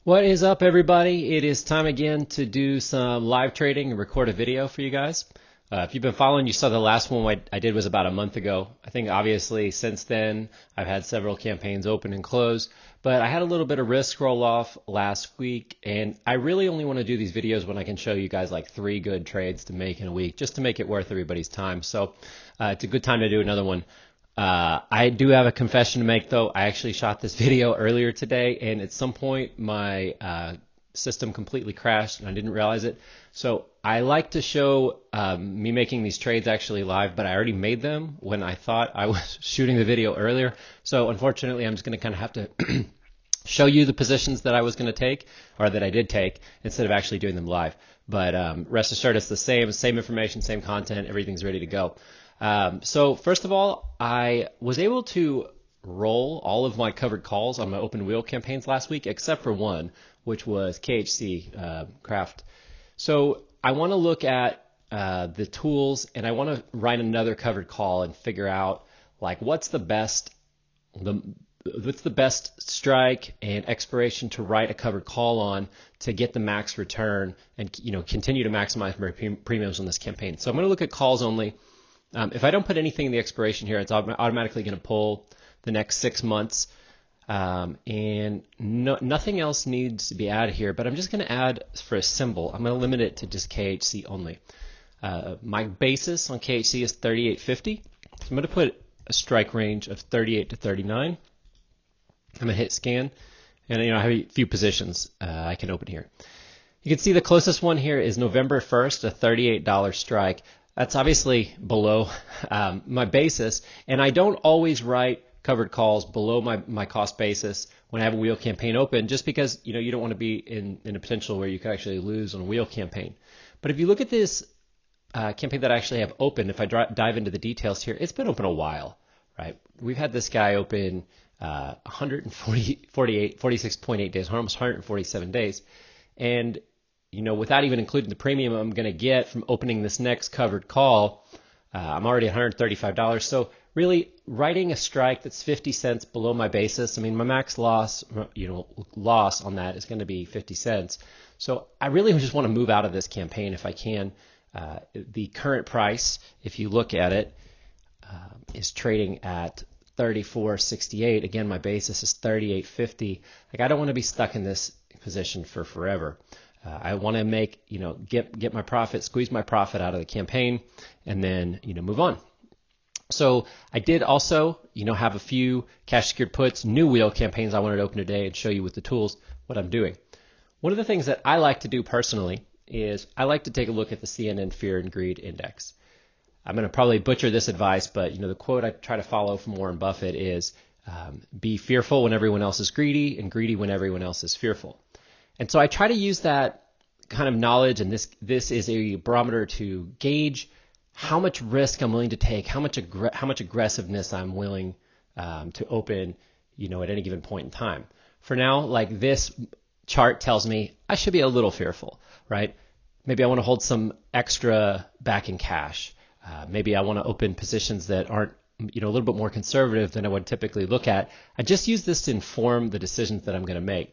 What is up, everybody? It is time again to do some live trading and record a video for you guys. If you've been following, you saw the last one I did was about a month ago. I think obviously since then I've had several campaigns open and close, but I had a little bit of risk roll off last week, and I really only want to do these videos when I can show you guys like 3 good trades to make in a week, just to make it worth everybody's time. So it's a good time to do another one. I do have a confession to make, though. I actually shot this video earlier today, and at some point my system completely crashed and I didn't realize it. So I like to show me making these trades actually live, but I already made them when I thought I was shooting the video earlier. So unfortunately, I'm just going to kind of have to show you the positions that I was going to take, or that I did take, instead of actually doing them live. But rest assured, it's the same information, same content, everything's ready to go. So first of all, I was able to roll all of my covered calls on my open wheel campaigns last week, except for one, which was KHC Craft. So I want to look at the tools, and I want to write another covered call and figure out like what's the best strike and expiration to write a covered call on to get the max return and continue to maximize my premiums on this campaign. So I'm going to look at calls only. If I don't put anything in the expiration here, it's automatically going to pull the next 6 months, and nothing else needs to be added here, but I'm just going to add for a symbol. I'm going to limit it to just KHC only. My basis on KHC is 38.50, so I'm going to put a strike range of 38 to 39. I'm going to hit scan, and I have a few positions I can open here. You can see the closest one here is November 1st, a $38 strike. That's obviously below my basis, and I don't always write covered calls below my cost basis when I have a wheel campaign open, just because you don't want to be in a potential where you could actually lose on a wheel campaign. But if you look at this campaign that I actually have open, if I dive into the details here, it's been open a while, right? We've had this guy open 46.8 days, almost 147 days, and without even including the premium I'm going to get from opening this next covered call, I'm already $135. So really, writing a strike that's 50 cents below my basis, my max loss, loss on that is going to be 50 cents. So I really just want to move out of this campaign if I can. The current price, if you look at it, is trading at 34.68. Again, my basis is 38.50. Like, I don't want to be stuck in this position for forever. I want to make, get my profit, squeeze my profit out of the campaign, and then, move on. So I did also, have a few cash secured puts, new wheel campaigns I wanted to open today and show you with the tools what I'm doing. One of the things that I like to do personally is I like to take a look at the CNN Fear and Greed Index. I'm going to probably butcher this advice, but, the quote I try to follow from Warren Buffett is, be fearful when everyone else is greedy, and greedy when everyone else is fearful. And so I try to use that kind of knowledge, and this is a barometer to gauge how much risk I'm willing to take, how much aggressiveness I'm willing to open, at any given point in time. For now, like, this chart tells me I should be a little fearful, right? Maybe I want to hold some extra back in cash. Maybe I want to open positions that aren't, a little bit more conservative than I would typically look at. I just use this to inform the decisions that I'm going to make.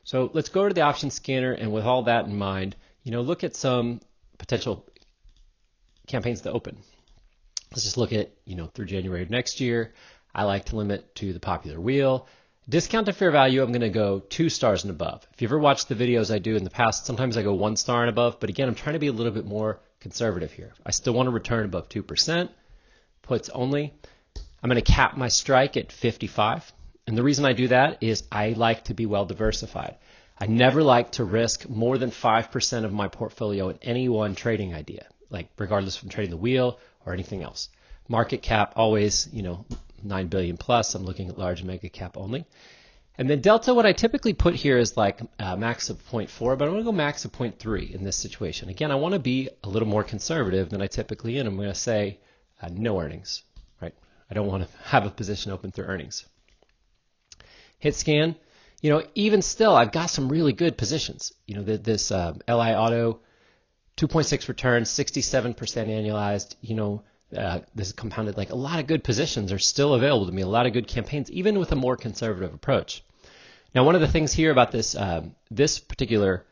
So let's go to the option scanner, and with all that in mind, look at some potential campaigns to open. Let's just look at, through January of next year. I like to limit to the popular wheel. Discount to fair value, I'm going to go 2 stars and above. If you ever watched the videos I do in the past, sometimes I go 1 star and above, but again, I'm trying to be a little bit more conservative here. I still want to return above 2%. Puts only. I'm going to cap my strike at 55. And the reason I do that is I like to be well diversified. I never like to risk more than 5% of my portfolio in any one trading idea, like regardless from trading the wheel or anything else. Market cap always, 9 billion plus. I'm looking at large mega cap only. And then delta, what I typically put here is like a max of 0.4, but I'm going to go max of 0.3 in this situation. Again, I want to be a little more conservative than I typically am. I'm going to say no earnings, right? I don't want to have a position open through earnings. Hit scan. Even still, I've got some really good positions. This LI Auto, 2.6 return, 67% annualized. This is compounded. Like, a lot of good positions are still available to me. A lot of good campaigns, even with a more conservative approach. Now, one of the things here about this particular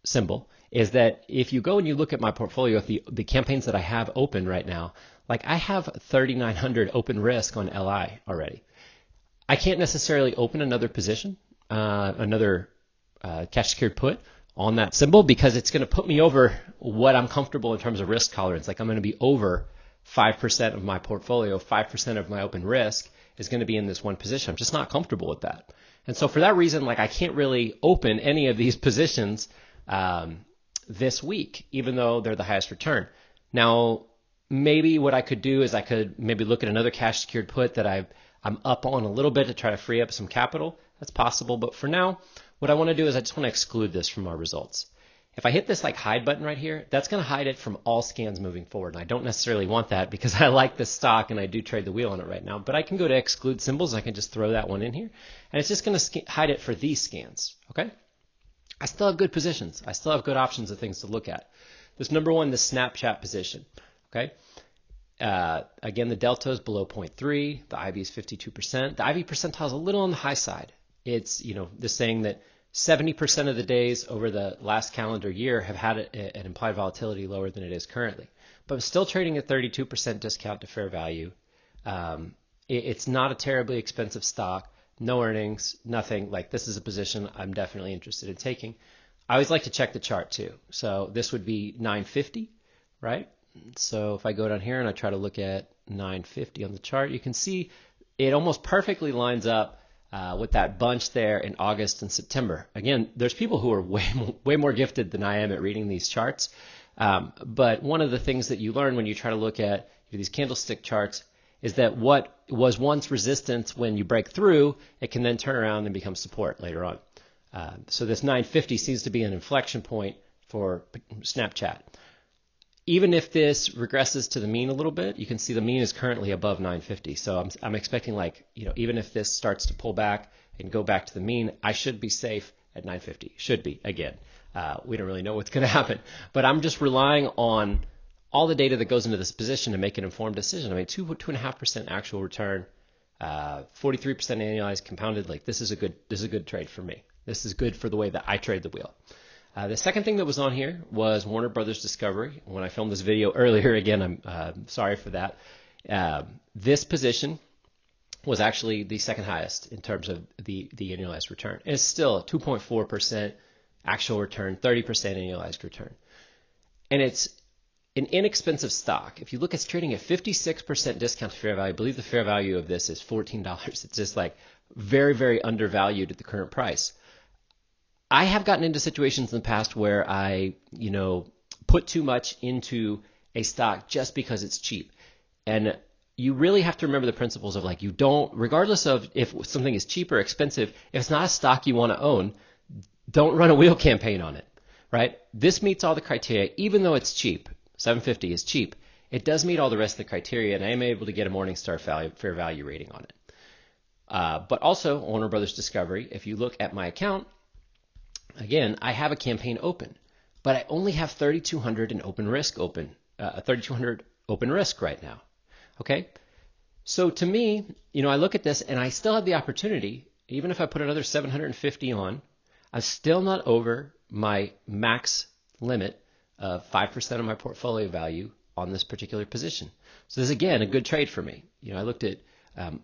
symbol is that if you go and you look at my portfolio, the campaigns that I have open right now, like I have 3,900 open risk on LI already. I can't necessarily open another position, another cash secured put on that symbol, because it's going to put me over what I'm comfortable in terms of risk tolerance. Like I'm going to be over 5% of my portfolio, 5% of my open risk is going to be in this one position. I'm just not comfortable with that. And so for that reason, like I can't really open any of these positions this week, even though they're the highest return. Now, maybe what I could do is I could maybe look at another cash secured put that I'm up on a little bit to try to free up some capital. That's possible. But for now, what I want to do is I just want to exclude this from our results. If I hit this like hide button right here, that's going to hide it from all scans moving forward. And I don't necessarily want that because I like this stock and I do trade the wheel on it right now. But I can go to exclude symbols. I can just throw that one in here. And it's just going to hide it for these scans. Okay? I still have good positions. I still have good options of things to look at. This number one, the Snapchat position. Okay? Again, the delta is below 0.3. The IV is 52%. The IV percentile is a little on the high side. It's, just saying that 70% of the days over the last calendar year have had an implied volatility lower than it is currently. But still trading at 32% discount to fair value. It's not a terribly expensive stock. No earnings, nothing. Like this is a position I'm definitely interested in taking. I always like to check the chart too. So this would be 950, right? So if I go down here and I try to look at 950 on the chart, you can see it almost perfectly lines up with that bunch there in August and September. Again, there's people who are way more gifted than I am at reading these charts. But one of the things that you learn when you try to look at these candlestick charts is that what was once resistance when you break through, it can then turn around and become support later on. So this 950 seems to be an inflection point for Snapchat. Even if this regresses to the mean a little bit, you can see the mean is currently above 950. So I'm expecting even if this starts to pull back and go back to the mean, I should be safe at 950. Should be, again. We don't really know what's going to happen. But I'm just relying on all the data that goes into this position to make an informed decision. I mean, 2.5% actual return, 43% annualized compounded. Like this is a good trade for me. This is good for the way that I trade the wheel. The second thing that was on here was Warner Brothers Discovery. When I filmed this video earlier, again, I'm sorry for that. This position was actually the second highest in terms of the annualized return. And it's still a 2.4% actual return, 30% annualized return. And it's an inexpensive stock. If you look, it's trading at 56% discount to fair value. I believe the fair value of this is $14. It's just like very, very undervalued at the current price. I have gotten into situations in the past where I, put too much into a stock just because it's cheap. And you really have to remember the principles of you don't, regardless of if something is cheap or expensive, if it's not a stock you want to own, don't run a wheel campaign on it, right? This meets all the criteria, even though it's cheap. 750 is cheap. It does meet all the rest of the criteria, and I am able to get a Morningstar fair value rating on it. But also, Warner Brothers Discovery, if you look at my account, again, I have a campaign open, but I only have 3,200 in open risk open, 3,200 open risk right now. Okay, so to me, I look at this and I still have the opportunity, even if I put another 750 on, I'm still not over my max limit of 5% of my portfolio value on this particular position. So this is again a good trade for me. I looked at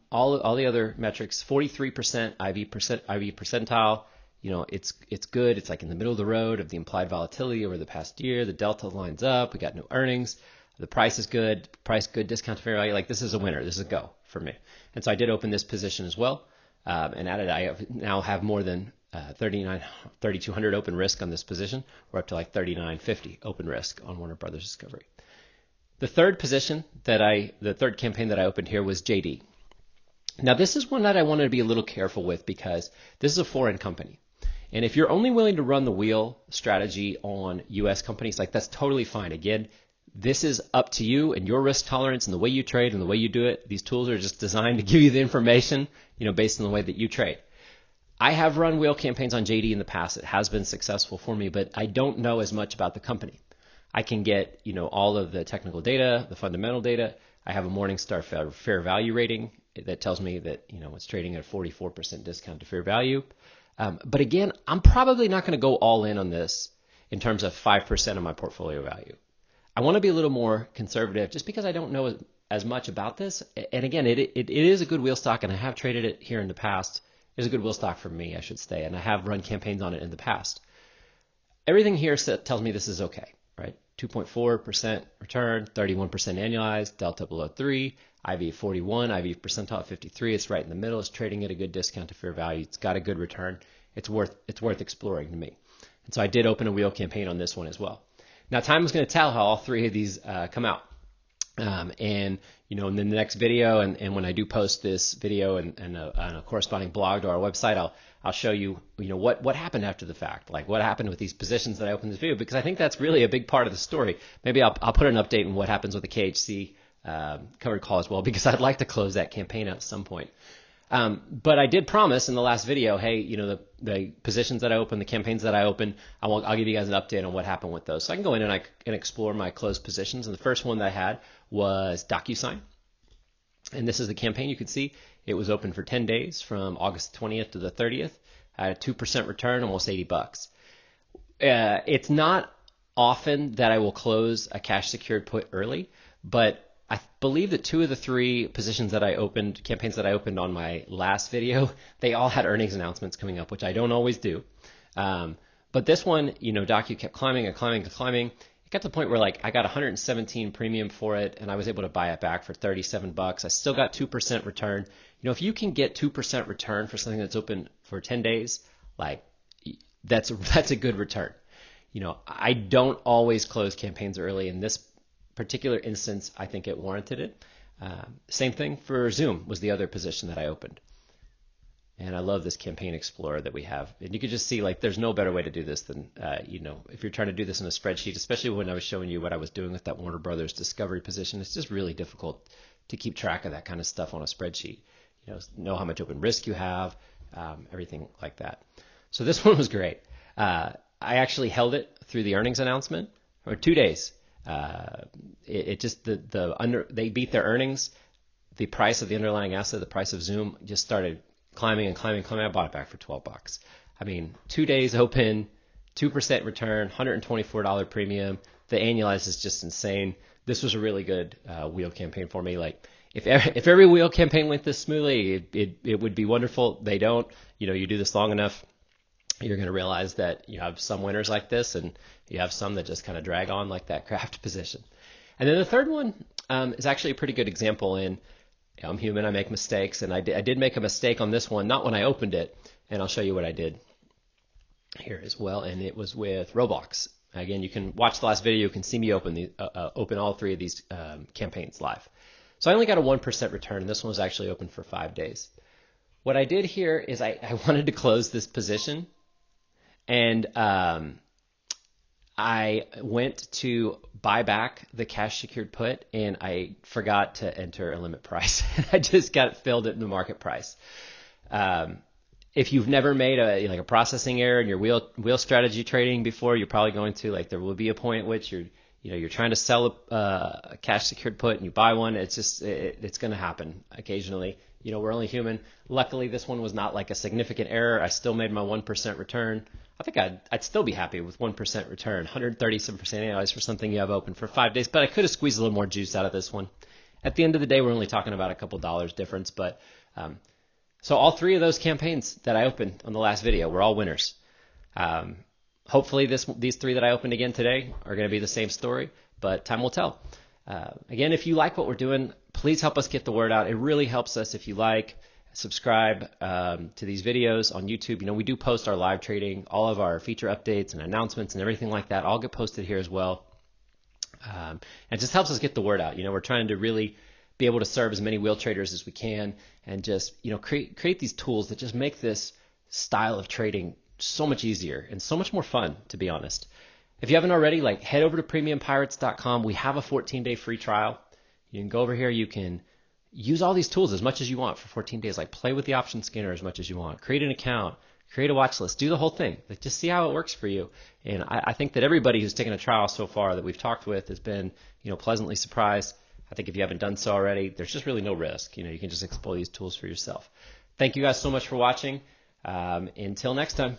all the other metrics, 43% IV percentile. It's good. It's like in the middle of the road of the implied volatility over the past year. The delta lines up. We got no earnings. The price is good. Price good. Discount to fair value. Like this is a winner. This is a go for me. And so I did open this position as well. And I now have more than 3,200 open risk on this position. We're up to like 3,950 open risk on Warner Brothers Discovery. The third campaign that I opened here was JD. Now this is one that I wanted to be a little careful with because this is a foreign company. And if you're only willing to run the wheel strategy on U.S. companies, that's totally fine. Again, this is up to you and your risk tolerance and the way you trade and the way you do it. These tools are just designed to give you the information, based on the way that you trade. I have run wheel campaigns on JD in the past. It has been successful for me, but I don't know as much about the company. I can get, all of the technical data, the fundamental data. I have a Morningstar fair value rating that tells me that, it's trading at a 44% discount to fair value. But again, I'm probably not going to go all in on this in terms of 5% of my portfolio value. I want to be a little more conservative just because I don't know as much about this. And again, it is a good wheel stock, and I have traded it here in the past. It's a good wheel stock for me, I should say, and I have run campaigns on it in the past. Everything here tells me this is okay, right? 2.4% return, 31% annualized, delta below 3, IV 41, IV percentile 53. It's right in the middle. It's trading at a good discount to fair value. It's got a good return. It's worth exploring to me. And so I did open a wheel campaign on this one as well. Now time is going to tell how all three of these come out. And you know, in the next video, and when I do post this video and a corresponding blog to our website, I'll show you, what happened after the fact, like what happened with these positions that I opened this video, because I think that's really a big part of the story. Maybe I'll put an update on what happens with the KHC covered call as well, because I'd like to close that campaign out at some point. But I did promise in the last video, hey, the positions that I opened, the campaigns that I opened, I'll give you guys an update on what happened with those. So I can go in and I can explore my closed positions. And the first one that I had was DocuSign. And this is the campaign. You can see it was open for 10 days from August 20th to the 30th. I had a 2% return, almost $80. It's not often that I will close a cash secured put early, but I believe that 2 of the 3 positions that I opened, campaigns that I opened on my last video, they all had earnings announcements coming up, which I don't always do. But this one, Docu kept climbing and climbing and climbing. It got to the point where I got 117 premium for it, and I was able to buy it back for $37. I still got 2% return. If you can get 2% return for something that's open for 10 days, that's a good return. I don't always close campaigns early. In this particular instance, I think it warranted it. Same thing for Zoom was the other position that I opened. And I love this campaign explorer that we have. And you can just see there's no better way to do this than, if you're trying to do this in a spreadsheet, especially when I was showing you what I was doing with that Warner Brothers Discovery position. It's just really difficult to keep track of that kind of stuff on a spreadsheet. Know how much open risk you have, everything like that. So this one was great. I actually held it through the earnings announcement for 2 days. They beat their earnings. The price of the underlying asset, the price of Zoom, just started climbing and climbing and climbing. I bought it back for $12. I mean, 2 days open, 2% return, $124 premium. The annualized is just insane. This was a really good wheel campaign for me. If every wheel campaign went this smoothly, it would be wonderful. They don't. You do this long enough, you're going to realize that you have some winners like this, and you have some that just kind of drag on, like that craft position. And then the third one is actually a pretty good example. And I'm human, I make mistakes, and I did make a mistake on this one, not when I opened it, and I'll show you what I did here as well. And it was with Roblox. Again, you can watch the last video. You can see me open all 3 of these campaigns live. So I only got a 1% return, and this one was actually open for 5 days. What I did here is I wanted to close this position, and I went to buy back the cash secured put, and I forgot to enter a limit price. I just got filled at the market price. If you've never made a processing error in your wheel strategy trading before, you're probably going to there will be a point at which you're trying to sell a cash secured put and you buy one. It's just it's going to happen occasionally. We're only human. Luckily, this one was not a significant error. I still made my 1% return. I think I'd still be happy with 1% return, 137% annualized for something you have open for 5 days. But I could have squeezed a little more juice out of this one. At the end of the day, we're only talking about a couple dollars difference. But so all 3 of those campaigns that I opened on the last video were all winners. Hopefully these 3 that I opened again today are going to be the same story, but time will tell. Again, if you like what we're doing, please help us get the word out. It really helps us if you subscribe to these videos on YouTube. We do post our live trading, all of our feature updates and announcements and everything like that all get posted here as well. And it just helps us get the word out. We're trying to really be able to serve as many wheel traders as we can, and just create these tools that just make this style of trading so much easier and so much more fun, to be honest. If you haven't already, head over to premiumpirates.com. We have a 14-day free trial. You can go over here. You can use all these tools as much as you want for 14 days. Play with the option scanner as much as you want. Create an account. Create a watch list. Do the whole thing. Just see how it works for you. And I think that everybody who's taken a trial so far that we've talked with has been, pleasantly surprised. I think if you haven't done so already, there's just really no risk. You can just explore these tools for yourself. Thank you guys so much for watching. Until next time.